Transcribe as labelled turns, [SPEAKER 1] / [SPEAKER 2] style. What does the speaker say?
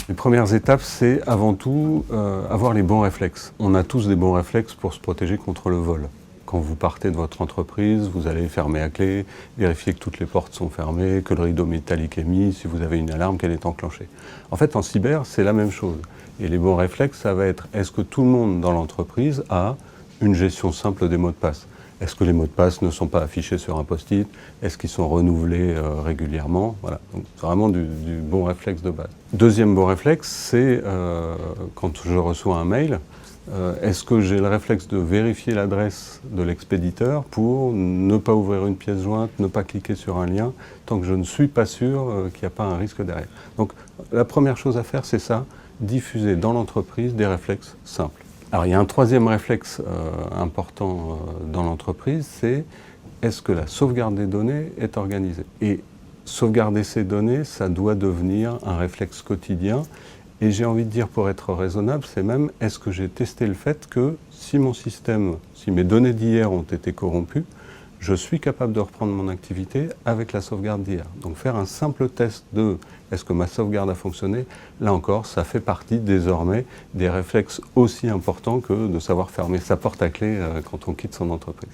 [SPEAKER 1] Les premières étapes, c'est avant tout avoir les bons réflexes. On a tous des bons réflexes pour se protéger contre le vol. Quand vous partez de votre entreprise, vous allez fermer à clé, vérifier que toutes les portes sont fermées, que le rideau métallique est mis, si vous avez une alarme, qu'elle est enclenchée. En fait, en cyber, c'est la même chose. Et les bons réflexes, ça va être, est-ce que tout le monde dans l'entreprise a une gestion simple des mots de passe? Est-ce que les mots de passe ne sont pas affichés sur un post-it? Est-ce qu'ils sont renouvelés régulièrement? Voilà, donc c'est vraiment du bon réflexe de base. Deuxième bon réflexe, c'est quand je reçois un mail, est-ce que j'ai le réflexe de vérifier l'adresse de l'expéditeur pour ne pas ouvrir une pièce jointe, ne pas cliquer sur un lien, tant que je ne suis pas sûr qu'il n'y a pas un risque derrière. Donc la première chose à faire, c'est ça, diffuser dans l'entreprise des réflexes simples. Alors il y a un troisième réflexe important dans l'entreprise, c'est est-ce que la sauvegarde des données est organisée? Et sauvegarder ces données, ça doit devenir un réflexe quotidien. Et j'ai envie de dire, pour être raisonnable, c'est même, est-ce que j'ai testé le fait que si mon système, si mes données d'hier ont été corrompues, je suis capable de reprendre mon activité avec la sauvegarde d'hier. Donc faire un simple test de est-ce que ma sauvegarde a fonctionné, là encore, ça fait partie désormais des réflexes aussi importants que de savoir fermer sa porte à clé quand on quitte son entreprise.